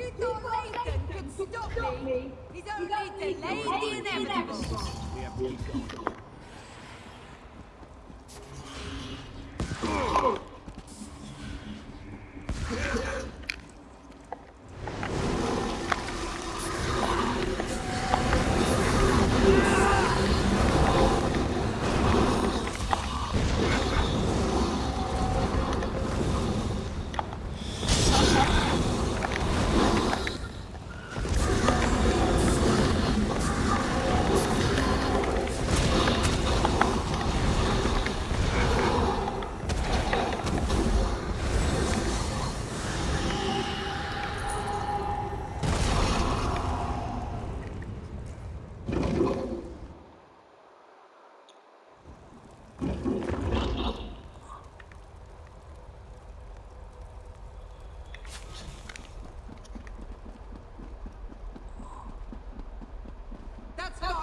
You thought Nathan could stop me? He's only delayed the inevitable. We have to keep going.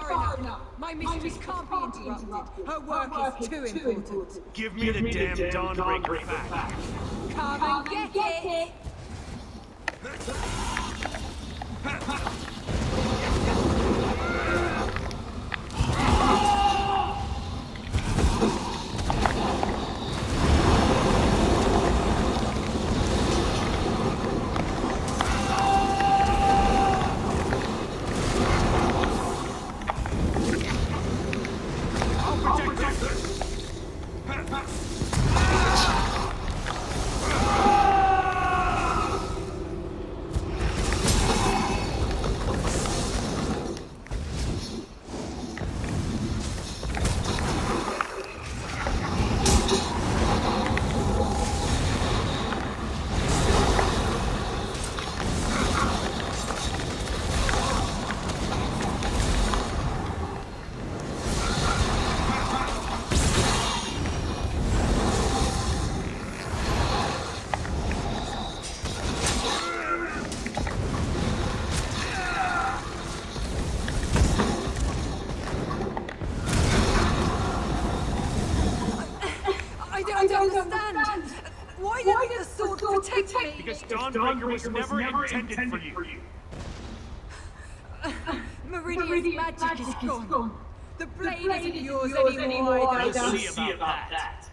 Far enough. My mistress can't be interrupted. Her work is too important. Give me the damn Dawnbreaker back. Come and get it! I don't understand. Why didn't the sword protect me? Because Dawnbreaker was never intended for you. Meridian's magic is gone. The blade isn't yours anymore. We'll see about that.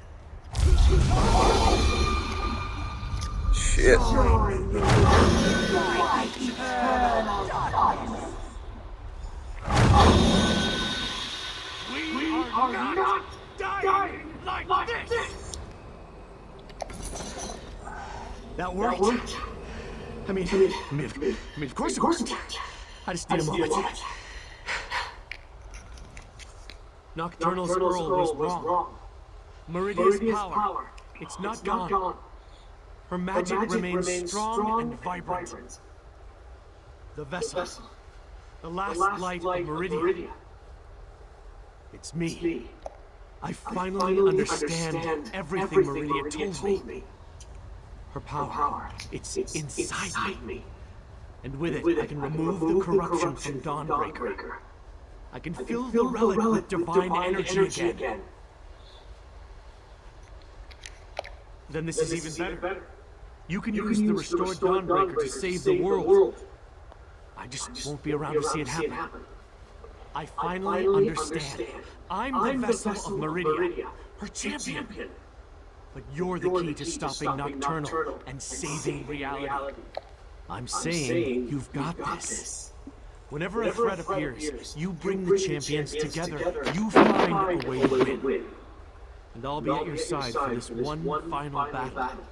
Shit. We are not dying like this! That worked. I mean, of course it worked. I just need a moment. Nocturnal's Earl was wrong. Meridia's power, it's not gone. Her magic remains strong and vibrant. The vessel, the last light of Meridia. It's me. I finally understand everything Meridia told me. Her power, it's inside me. And with it, I can remove the corruption from Dawnbreaker. I can fill the relic with divine energy again. Then this is even better. You can use the restored Dawnbreaker to save the world. I just won't be around to see it happen. I finally understand. I'm the vessel of Meridia, her champion. But you're the key to stopping Nocturnal and saving reality. I'm saying you've got this. Whenever a threat appears, you bring the champions together. You find a way to win. And I'll be at your side for this one final battle.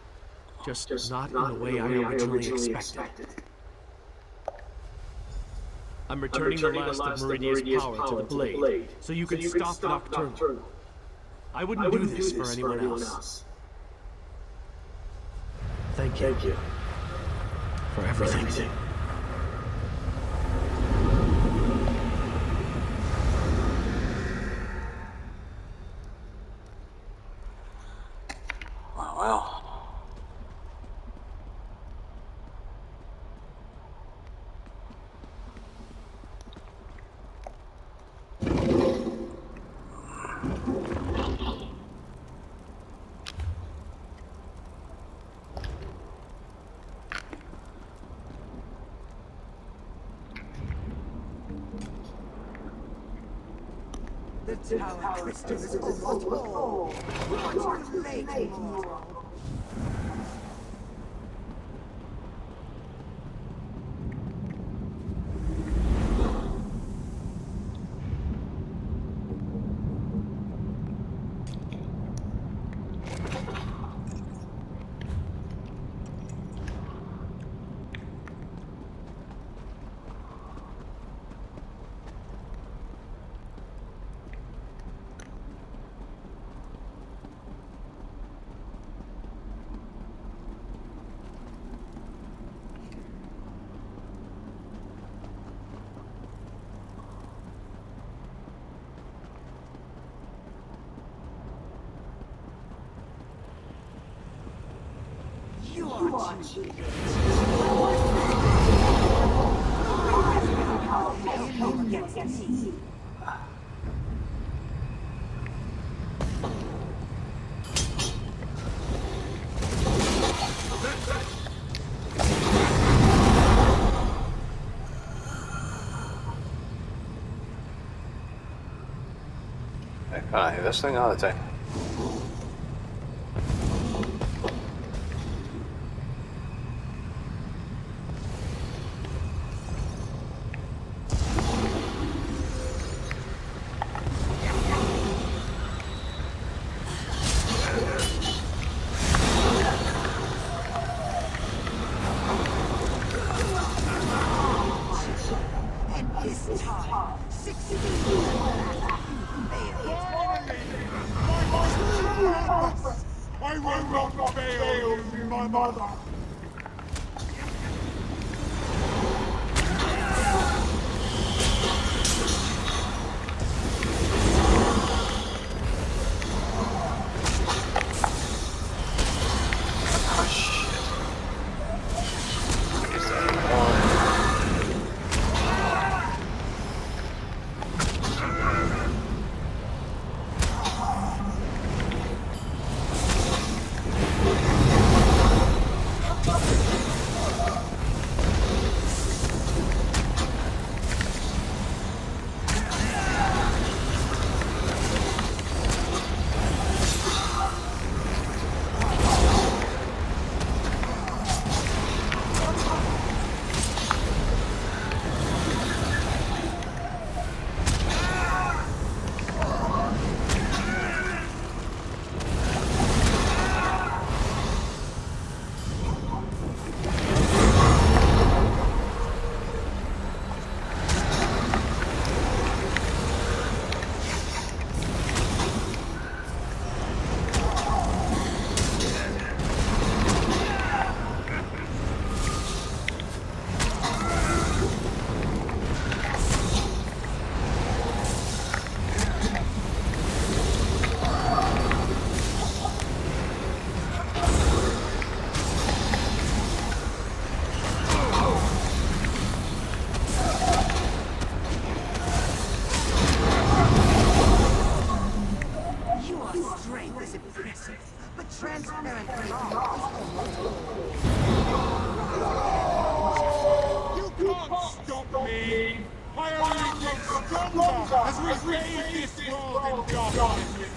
Just not in the way I originally expected. I'm returning the last of Meridia's power to the blade, so you can stop Nocturnal. I wouldn't do this for anyone else. Thank you. For everything. Well. The tower crystal is almost whole. What you late, mortal? You are too good. Who gets it? Can I hear this thing all the time? And this time, 16 I will not fail you, my mother. Transparent law. You can't stop me! I only get stronger as we bathe this world in darkness!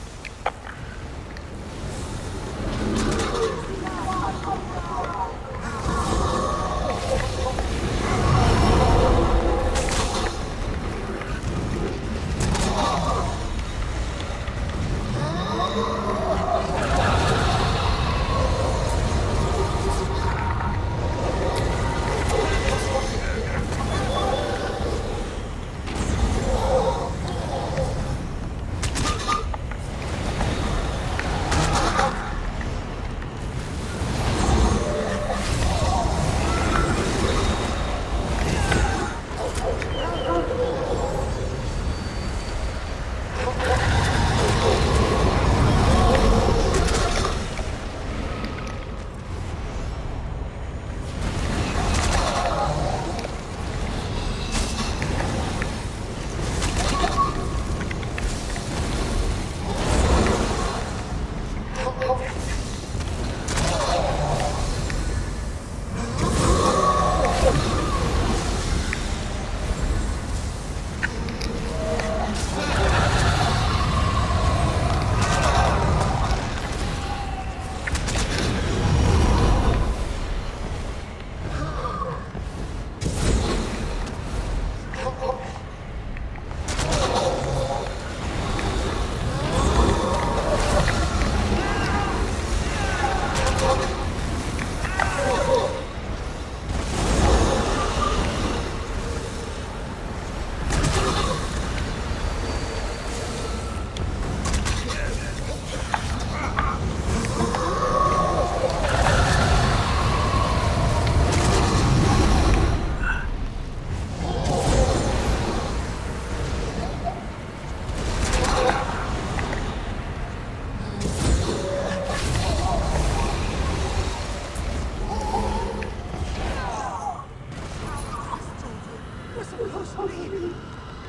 supposed to be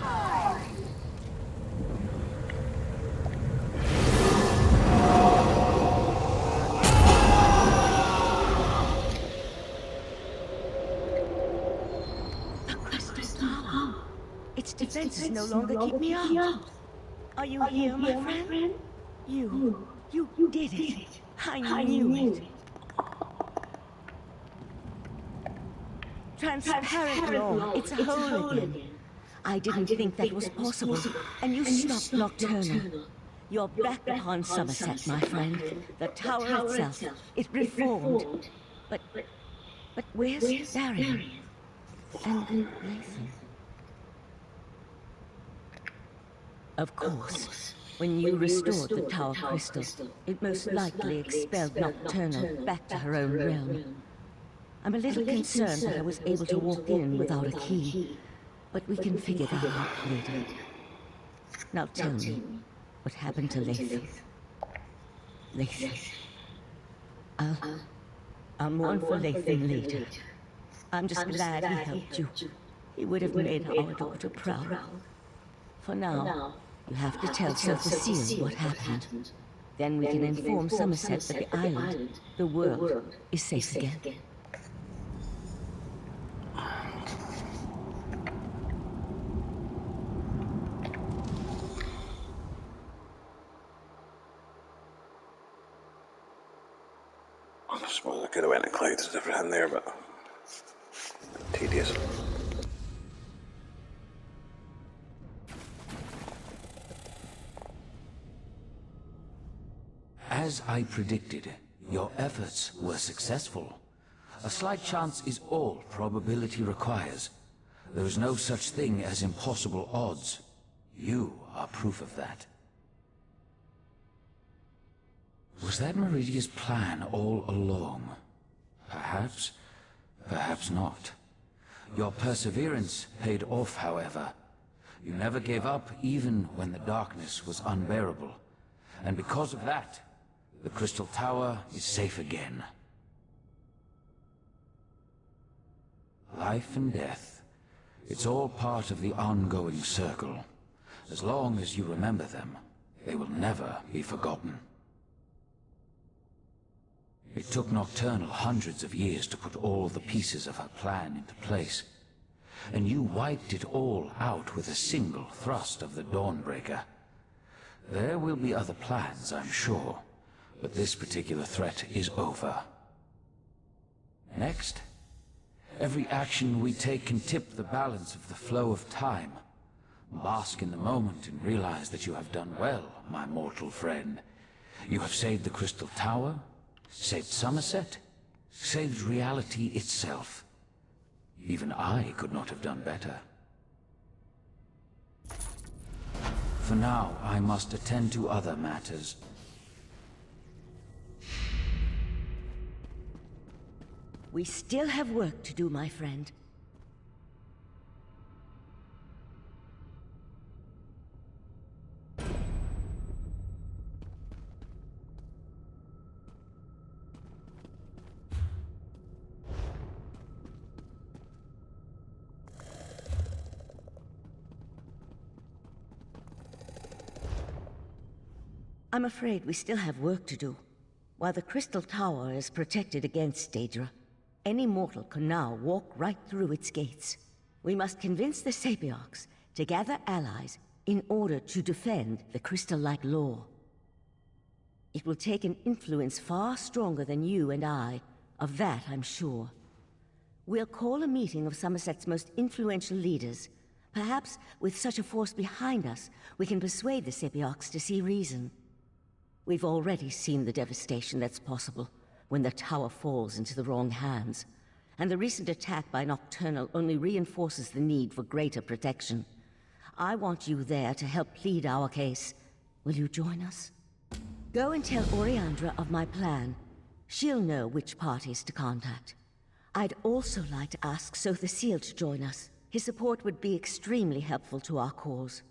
mine. Its defenses no longer keep me out. Are you here, my friend? You did it. I knew it. Transparent law. It's a hole again. I didn't think that was possible. And you stopped Nocturnal. You're back upon Somerset, my friend. The tower itself. It reformed. But where's Darian? And Nathan? Of course. When you restored the Tower Crystal, it most likely expelled Nocturnal back to her own realm. I'm a little concerned that I was able to walk in without a key, but we can figure that out later. Now tell me, what happened to Lathan? Lathan. I'll mourn for Lathan later. I'm just glad he helped you. He would have made our daughter proud. For now, you have to tell Sir Cecile what happened. Then we can inform Somerset that the island, the world, is safe again. I suppose I could have went and collected everything there, but tedious. As I predicted, your efforts were successful. A slight chance is all probability requires. There is no such thing as impossible odds. You are proof of that. Was that Meridia's plan all along? Perhaps, perhaps not. Your perseverance paid off, however. You never gave up even when the darkness was unbearable. And because of that, the Crystal Tower is safe again. Life and death, it's all part of the ongoing circle. As long as you remember them, they will never be forgotten. It took Nocturnal hundreds of years to put all the pieces of her plan into place. And you wiped it all out with a single thrust of the Dawnbreaker. There will be other plans, I'm sure, but this particular threat is over. Next, every action we take can tip the balance of the flow of time. Bask in the moment and realize that you have done well, my mortal friend. You have saved the Crystal Tower, saved Somerset, saved reality itself. Even I could not have done better. For now, I must attend to other matters. We still have work to do, my friend. I'm afraid we still have work to do. While the Crystal Tower is protected against Daedra, any mortal can now walk right through its gates. We must convince the Sapiarchs to gather allies in order to defend the crystal-like law. It will take an influence far stronger than you and I, of that I'm sure. We'll call a meeting of Somerset's most influential leaders. Perhaps with such a force behind us, we can persuade the Sapiarchs to see reason. We've already seen the devastation that's possible when the tower falls into the wrong hands, and the recent attack by Nocturnal only reinforces the need for greater protection. I want you there to help plead our case. Will you join us? Go and tell Oriandra of my plan. She'll know which parties to contact. I'd also like to ask Sir Cecile to join us. His support would be extremely helpful to our cause.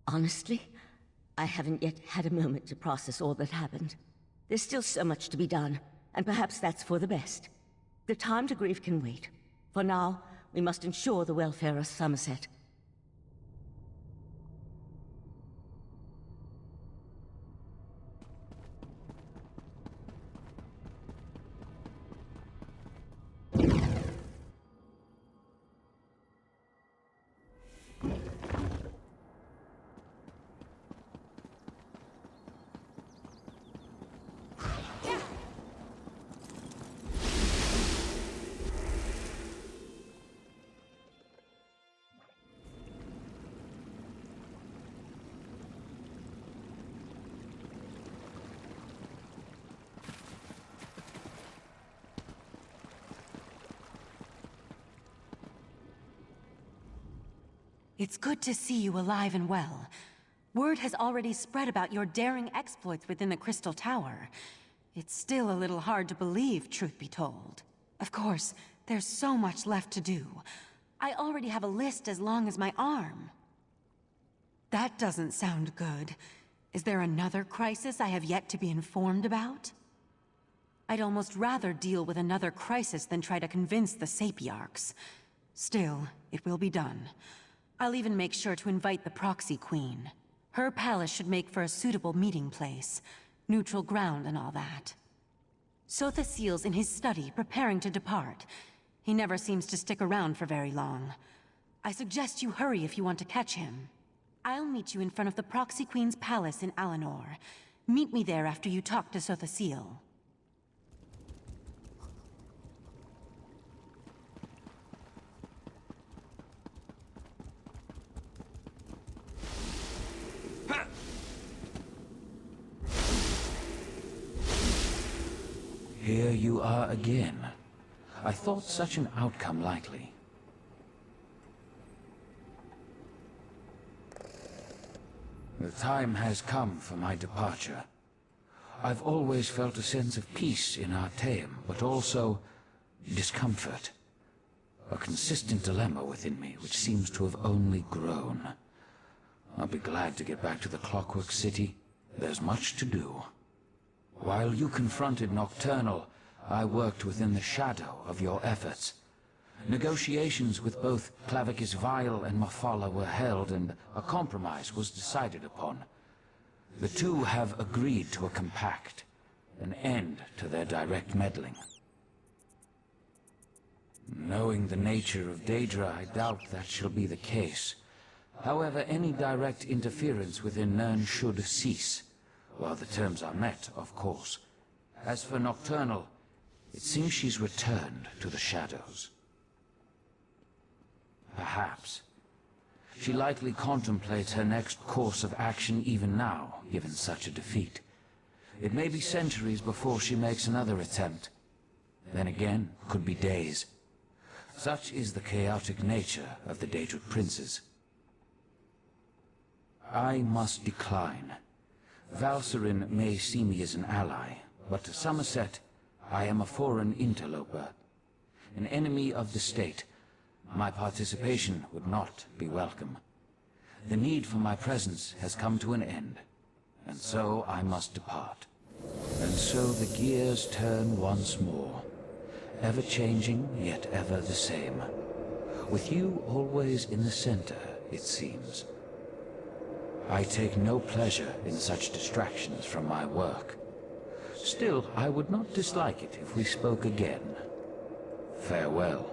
Honestly, I haven't yet had a moment to process all that happened. There's still so much to be done, and perhaps that's for the best. The time to grieve can wait. For now, We must ensure the welfare of Somerset. It's good to see you alive and well. Word has already spread about your daring exploits within the Crystal Tower. It's still a little hard to believe, truth be told. Of course, there's so much left to do. I already have a list as long as my arm. That doesn't sound good. Is there another crisis I have yet to be informed about? I'd almost rather deal with another crisis than try to convince the Sapiarchs. Still, it will be done. I'll even make sure to invite the Proxy Queen. Her palace should make for a suitable meeting place. Neutral ground and all that. Sotha Seal's in his study, preparing to depart. He never seems to stick around for very long. I suggest you hurry if you want to catch him. I'll meet you in front of the Proxy Queen's palace in Alinor. Meet me there after you talk to Sotha Seal. Here you are again. I thought such an outcome likely. The time has come for my departure. I've always felt a sense of peace in Artaeum, but also discomfort. A consistent dilemma within me, which seems to have only grown. I'll be glad to get back to the Clockwork City. There's much to do. While you confronted Nocturnal, I worked within the shadow of your efforts. Negotiations with both Clavicus Vile and Mafala were held, and a compromise was decided upon. The two have agreed to a compact, an end to their direct meddling. Knowing the nature of Daedra, I doubt that shall be the case. However, any direct interference within Nirn should cease. While the terms are met, of course. As for Nocturnal, it seems she's returned to the shadows. Perhaps. She likely contemplates her next course of action even now, given such a defeat. It may be centuries before she makes another attempt. Then again, could be days. Such is the chaotic nature of the Daedric princes. I must decline. Valcerin may see me as an ally, but to Somerset, I am a foreign interloper. An enemy of the state. My participation would not be welcome. The need for my presence has come to an end, and so I must depart. And so the gears turn once more, ever changing, yet ever the same. With you always in the center, it seems. I take no pleasure in such distractions from my work. Still, I would not dislike it if we spoke again. Farewell.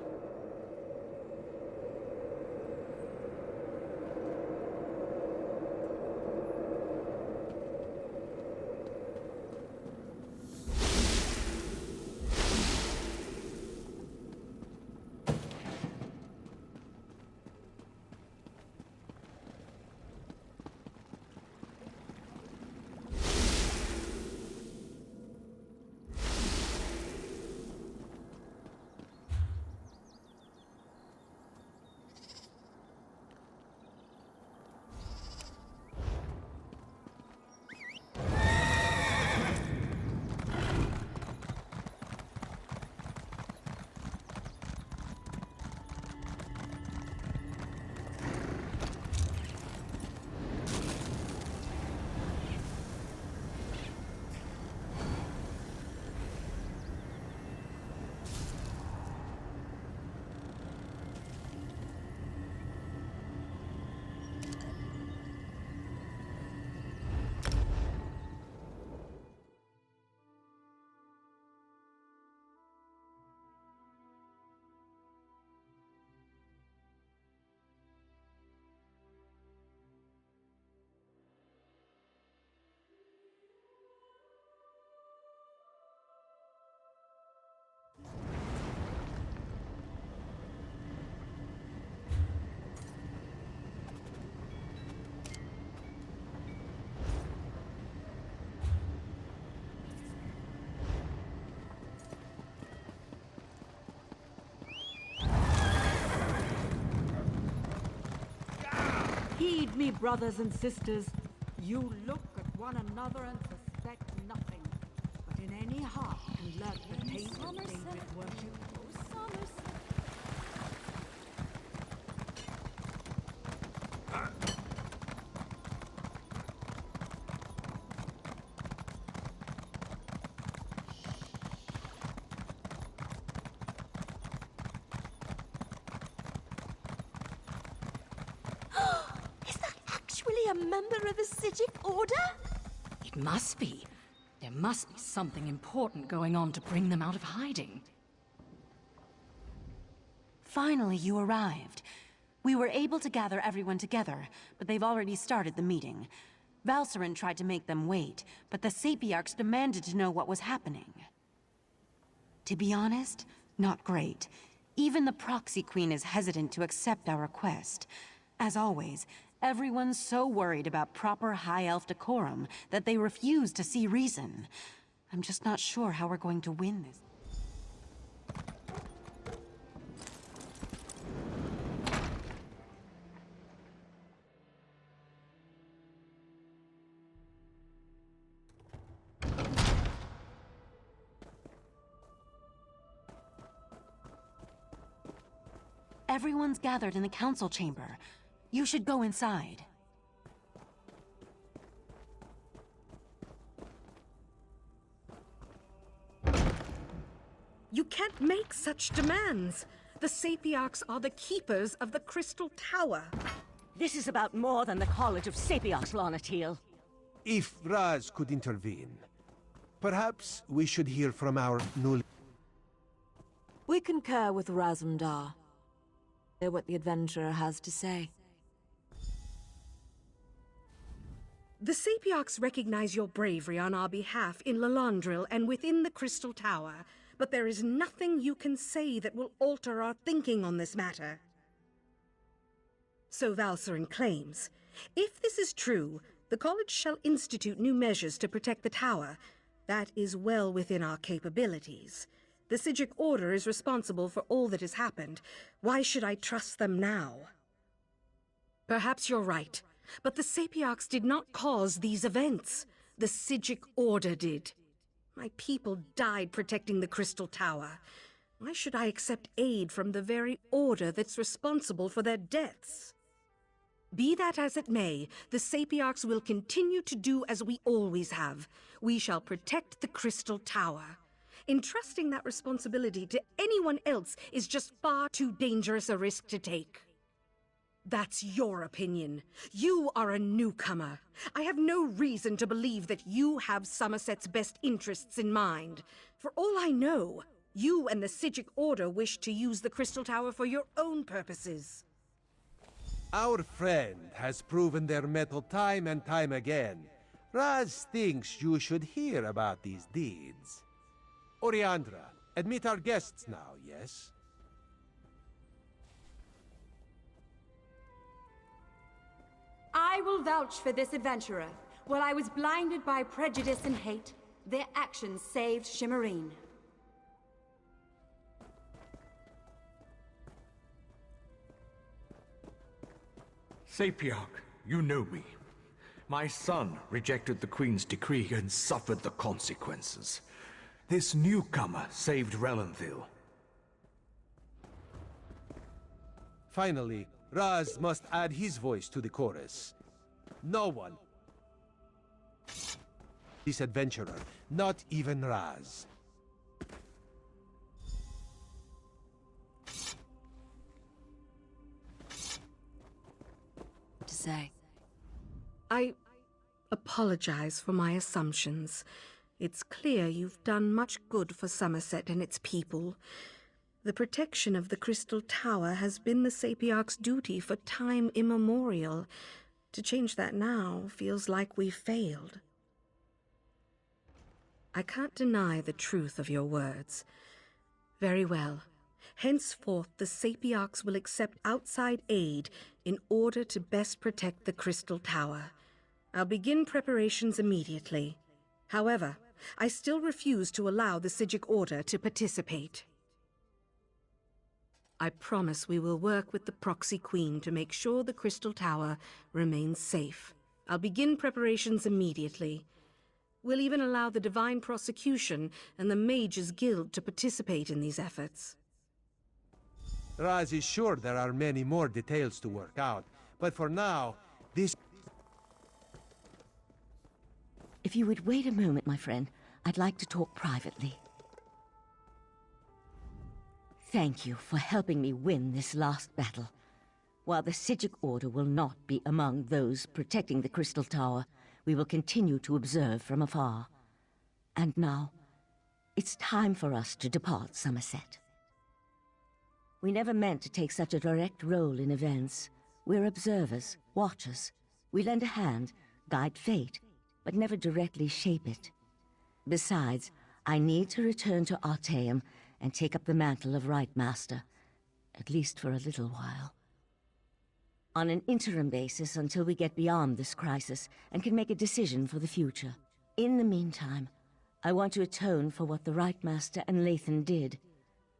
Heed me, brothers and sisters. You look at one another and suspect nothing. But in any heart can lurk the taint of David worship. Is that actually a member of the Sijic Order? It must be. There must be something important going on to bring them out of hiding. Finally, you arrived. We were able to gather everyone together, but they've already started the meeting. Valcerin tried to make them wait, but the Sapiarchs demanded to know what was happening. To be honest, not great. Even the Proxy Queen is hesitant to accept our request. As always, everyone's so worried about proper High Elf decorum that they refuse to see reason. I'm just not sure how we're going to win this. Everyone's gathered in the council chamber. You should go inside. You can't make such demands. The Sapiarchs are the keepers of the Crystal Tower. This is about more than the College of Sapiarchs, Lanatil. If Raz could intervene, perhaps we should hear from our new... We concur with Razumdar. Hear what the adventurer has to say. The Sapiarchs recognize your bravery on our behalf in Lalandril and within the Crystal Tower, but there is nothing you can say that will alter our thinking on this matter. So Valcerin claims. If this is true, the College shall institute new measures to protect the tower. That is well within our capabilities. The Sijic Order is responsible for all that has happened. Why should I trust them now? Perhaps you're right, but the Sapiarchs did not cause these events. The Sijic Order did. My people died protecting the Crystal Tower. Why should I accept aid from the very Order that's responsible for their deaths? Be that as it may, the Sapiarchs will continue to do as we always have. We shall protect the Crystal Tower. Entrusting that responsibility to anyone else is just far too dangerous a risk to take. That's your opinion. You are a newcomer. I have no reason to believe that you have Somerset's best interests in mind. For all I know, you and the Sijic Order wish to use the Crystal Tower for your own purposes. Our friend has proven their mettle time and time again. Raz thinks you should hear about these deeds. Oriandra, admit our guests now, yes? I will vouch for this adventurer. While I was blinded by prejudice and hate, their actions saved Shimmerine. Sapiarch, you know me. My son rejected the Queen's decree and suffered the consequences. This newcomer saved Relenthil. Finally, Raz must add his voice to the chorus. No one. This adventurer, not even Raz. To say. I apologize for my assumptions. It's clear you've done much good for Somerset and its people. The protection of the Crystal Tower has been the Sapiarch's duty for time immemorial. To change that now feels like we've failed. I can't deny the truth of your words. Very well. Henceforth, the Sapiarchs will accept outside aid in order to best protect the Crystal Tower. I'll begin preparations immediately. However, I still refuse to allow the Sijic Order to participate. I promise we will work with the Proxy Queen to make sure the Crystal Tower remains safe. I'll begin preparations immediately. We'll even allow the Divine Prosecution and the Mages Guild to participate in these efforts. Raz is sure there are many more details to work out, but for now, this... If you would wait a moment, my friend, I'd like to talk privately. Thank you for helping me win this last battle. While the Psijic Order will not be among those protecting the Crystal Tower, we will continue to observe from afar. And now, it's time for us to depart Somerset. We never meant to take such a direct role in events. We're observers, watchers. We lend a hand, guide fate, but never directly shape it. Besides, I need to return to Artaeum and take up the mantle of Rite Master, at least for a little while. On an interim basis until we get beyond this crisis and can make a decision for the future. In the meantime, I want to atone for what the Rite Master and Lathan did.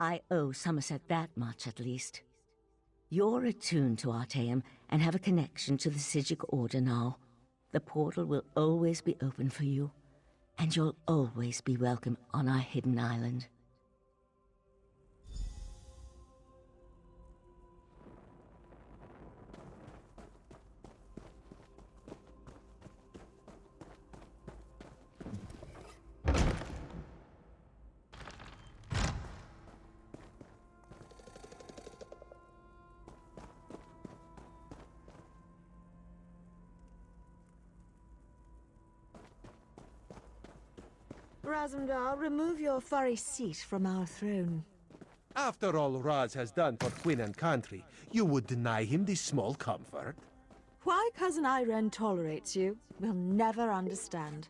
I owe Somerset that much, at least. You're attuned to Artaeum and have a connection to the Psijic Order now. The portal will always be open for you, and you'll always be welcome on our hidden island. Razumdar, remove your furry seat from our throne. After all Raz has done for Queen and country, you would deny him this small comfort? Why Cousin Irene tolerates you, we'll never understand.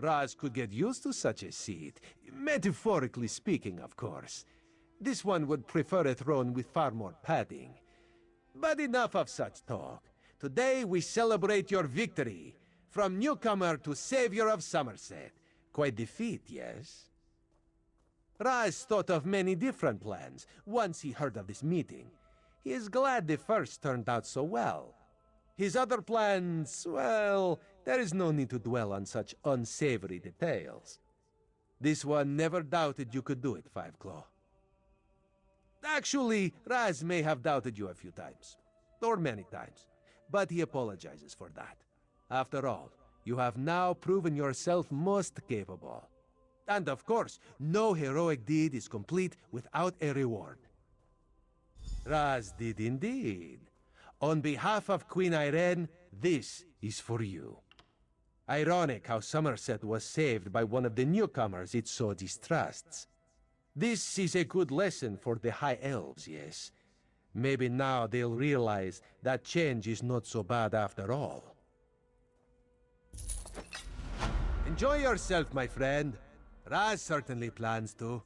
Raz could get used to such a seat. Metaphorically speaking, of course. This one would prefer a throne with far more padding. But enough of such talk. Today we celebrate your victory. From newcomer to savior of Somerset. Quite the feat, yes? Raz thought of many different plans once he heard of this meeting. He is glad the first turned out so well. His other plans, well, there is no need to dwell on such unsavory details. This one never doubted you could do it, Five Claw. Actually, Raz may have doubted you a few times. Or many times. But he apologizes for that. After all, you have now proven yourself most capable. And of course, no heroic deed is complete without a reward. Raz did indeed. On behalf of Queen Irene, this is for you. Ironic how Somerset was saved by one of the newcomers it so distrusts. This is a good lesson for the High Elves, yes. Maybe now they'll realize that change is not so bad after all. Enjoy yourself, my friend. Raz certainly plans to.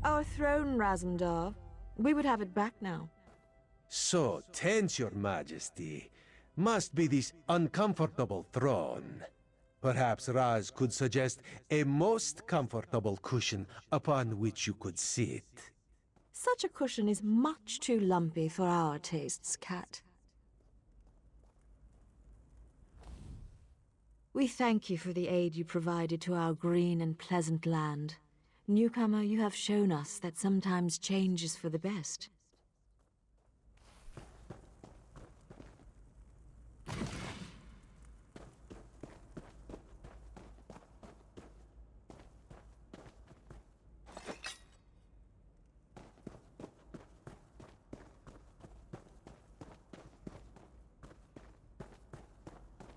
Our throne, Razumdar. We would have it back now. So tense, your majesty. Must be this uncomfortable throne. Perhaps Raz could suggest a most comfortable cushion upon which you could sit. Such a cushion is much too lumpy for our tastes, Cat. We thank you for the aid you provided to our green and pleasant land. Newcomer, you have shown us that sometimes change is for the best.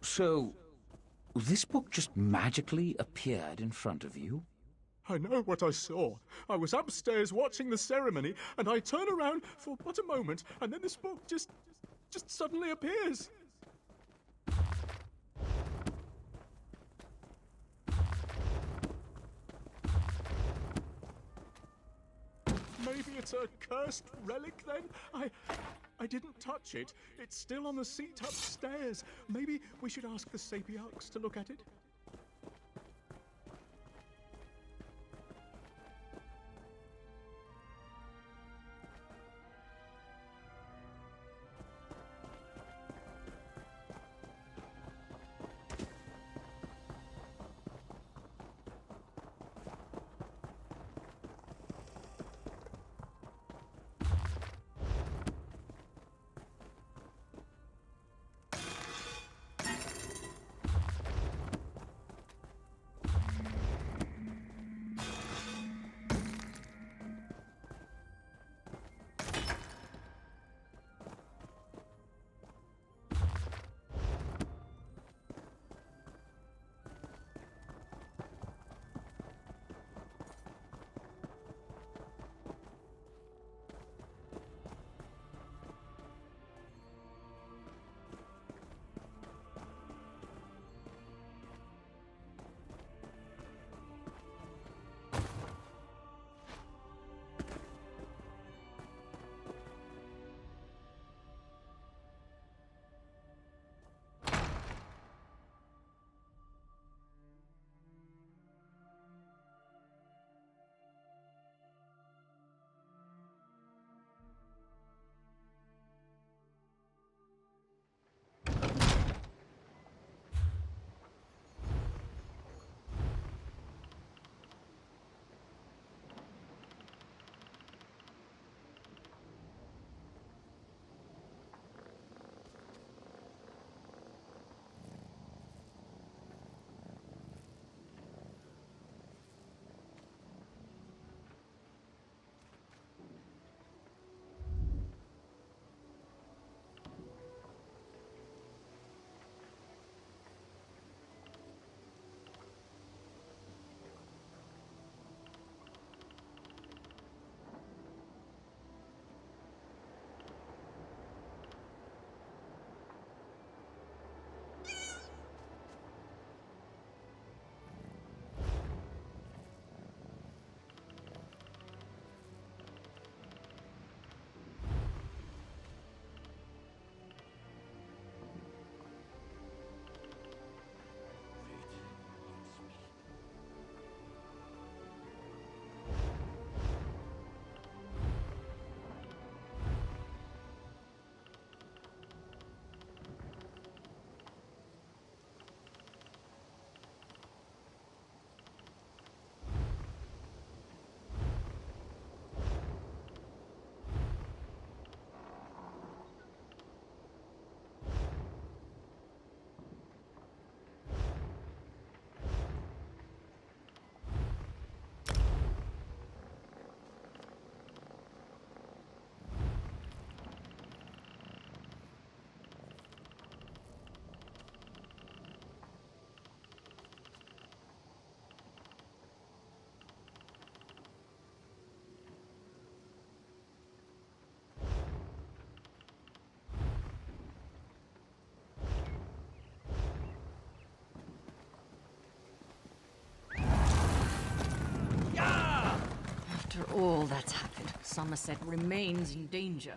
So, this book just magically appeared in front of you? I know what I saw. I was upstairs watching the ceremony, and I turn around for but a moment, and then this book just suddenly appears. It's a cursed relic, then? I didn't touch it. It's still on the seat upstairs. Maybe we should ask the Sapiarchs to look at it? After all that's happened, Somerset remains in danger.